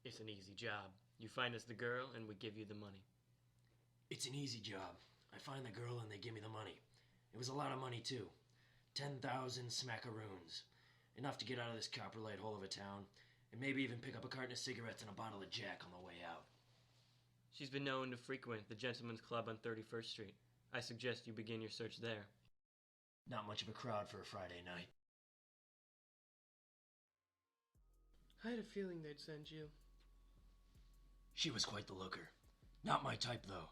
It's an easy job. You find us the girl, and we give you the money. It's an easy job. I find the girl and they give me the money. It was a lot of money, too. 10,000 smackaroons. Enough to get out of this copperlight hole of a town, and maybe even pick up a carton of cigarettes and a bottle of Jack on the way out. She's been known to frequent the Gentleman's Club on 31st Street. I suggest you begin your search there. Not much of a crowd for a Friday night. I had a feeling they'd send you. She was quite the looker. Not my type, though.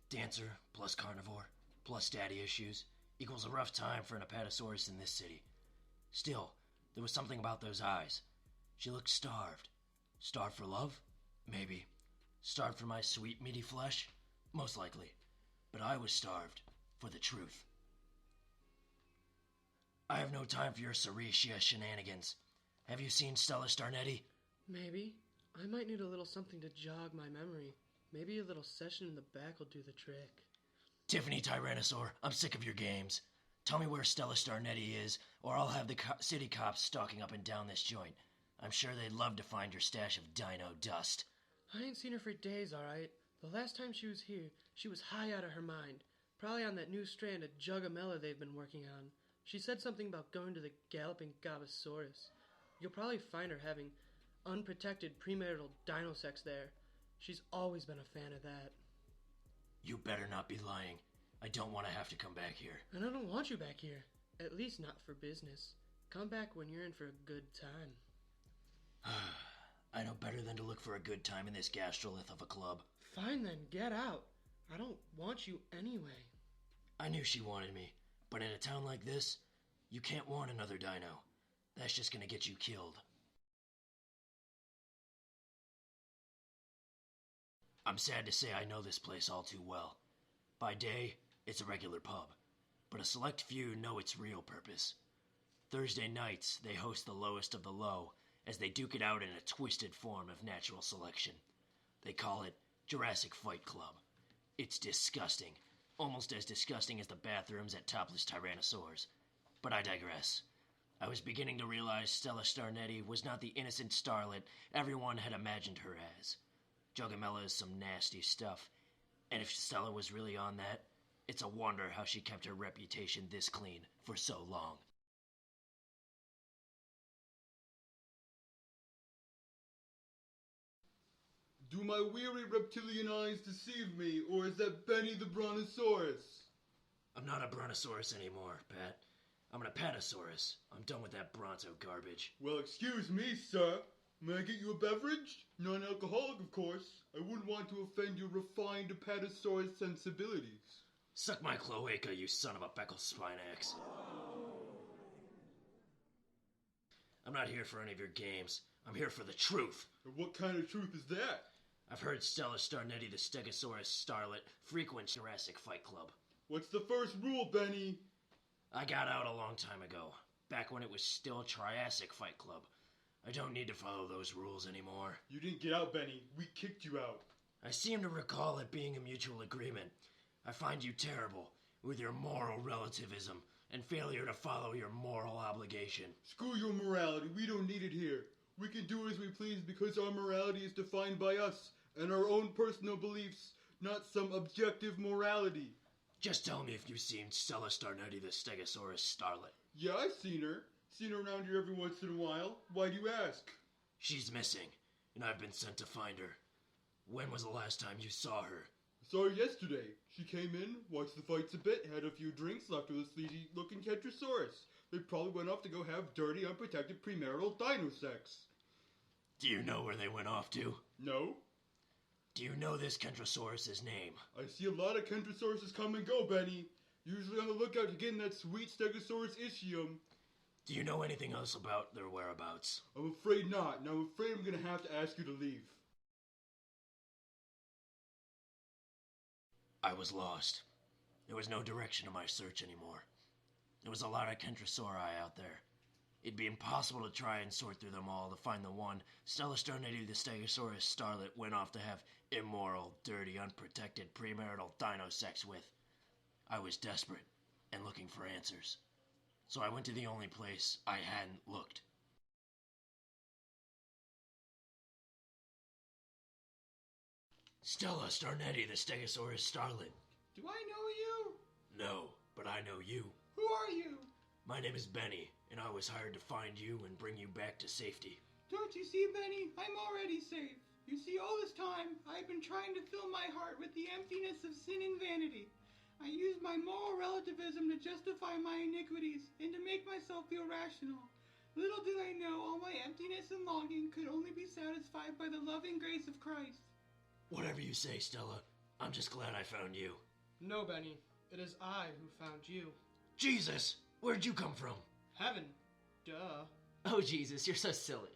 Dancer, plus carnivore, plus daddy issues, equals a rough time for an Apatosaurus in this city. Still, there was something about those eyes. She looked starved. Starved for love? Maybe. Starved for my sweet, meaty flesh? Most likely. But I was starved for the truth. I have no time for your Ceretia shenanigans. Have you seen Stella Starnetti? Maybe. I might need a little something to jog my memory. Maybe a little session in the back will do the trick. Tiffany Tyrannosaur, I'm sick of your games. Tell me where Stella Starnetti is, or I'll have the city cops stalking up and down this joint. I'm sure they'd love to find your stash of dino dust. I ain't seen her for days, alright. The last time she was here, she was high out of her mind. Probably on that new strand of Jugamela they've been working on. She said something about going to the Galloping Gobosaurus. You'll probably find her having unprotected premarital dino sex there. She's always been a fan of that. You better not be lying. I don't want to have to come back here. And I don't want you back here. At least not for business. Come back when you're in for a good time. I know better than to look for a good time in this gastrolith of a club. Fine then, get out. I don't want you anyway. I knew she wanted me, but in a town like this, you can't want another dino. That's just gonna get you killed. I'm sad to say I know this place all too well. By day, it's a regular pub, but a select few know its real purpose. Thursday nights, they host the lowest of the low as they duke it out in a twisted form of natural selection. They call it Jurassic Fight Club. It's disgusting, almost as disgusting as the bathrooms at topless Tyrannosaurs. But I digress. I was beginning to realize Stella Starnetti was not the innocent starlet everyone had imagined her as. Jugamela is some nasty stuff, and if Stella was really on that, it's a wonder how she kept her reputation this clean for so long. Do my weary reptilian eyes deceive me, or is that Benny the Brontosaurus? I'm not a Brontosaurus anymore, Pat. I'm an Apatosaurus. I'm done with that Bronto garbage. Well, excuse me, sir. May I get you a beverage? Non-alcoholic, of course. I wouldn't want to offend your refined Apatosaurus sensibilities. Suck my cloaca, you son of a Beckle Spinax. I'm not here for any of your games. I'm here for the truth. And what kind of truth is that? I've heard Stella Starnetti the Stegosaurus starlet frequents Jurassic Fight Club. What's the first rule, Benny? I got out a long time ago, back when it was still Triassic Fight Club. I don't need to follow those rules anymore. You didn't get out, Benny. We kicked you out. I seem to recall it being a mutual agreement. I find you terrible, with your moral relativism and failure to follow your moral obligation. Screw your morality. We don't need it here. We can do as we please because our morality is defined by us and our own personal beliefs, not some objective morality. Just tell me if you've seen Stella Starnetti the Stegosaurus starlet. Yeah, I've seen her. Seen her around here every once in a while. Why do you ask? She's missing, and I've been sent to find her. When was the last time you saw her? I saw her yesterday. She came in, watched the fights a bit, had a few drinks, left with a sleazy-looking Kentrosaurus. They probably went off to go have dirty, unprotected premarital dino sex. Do you know where they went off to? No. Do you know this Kentrosaurus' name? I see a lot of Kentrosauruses come and go, Benny. Usually on the lookout to get in that sweet Stegosaurus ischium. Do you know anything else about their whereabouts? I'm afraid not, and I'm afraid I'm going to have to ask you to leave. I was lost. There was no direction to my search anymore. There was a lot of Kentrosauri out there. It'd be impossible to try and sort through them all to find the one Stella Starnetti the Stegosaurus starlet went off to have immoral, dirty, unprotected premarital dino sex with. I was desperate and looking for answers. So I went to the only place I hadn't looked. Stella Starnetti, the Stegosaurus starling. Do I know you? No, but I know you. Who are you? My name is Benny, and I was hired to find you and bring you back to safety. Don't you see, Benny? I'm already safe. You see, all this time, I've been trying to fill my heart with the emptiness of sin and vanity. I used my moral relativism to justify my iniquities and to make myself feel rational. Little did I know all my emptiness and longing could only be satisfied by the loving grace of Christ. Whatever you say, Stella. I'm just glad I found you. No, Benny. It is I who found you. Jesus! Where'd you come from? Heaven. Duh. Oh, Jesus, you're so silly.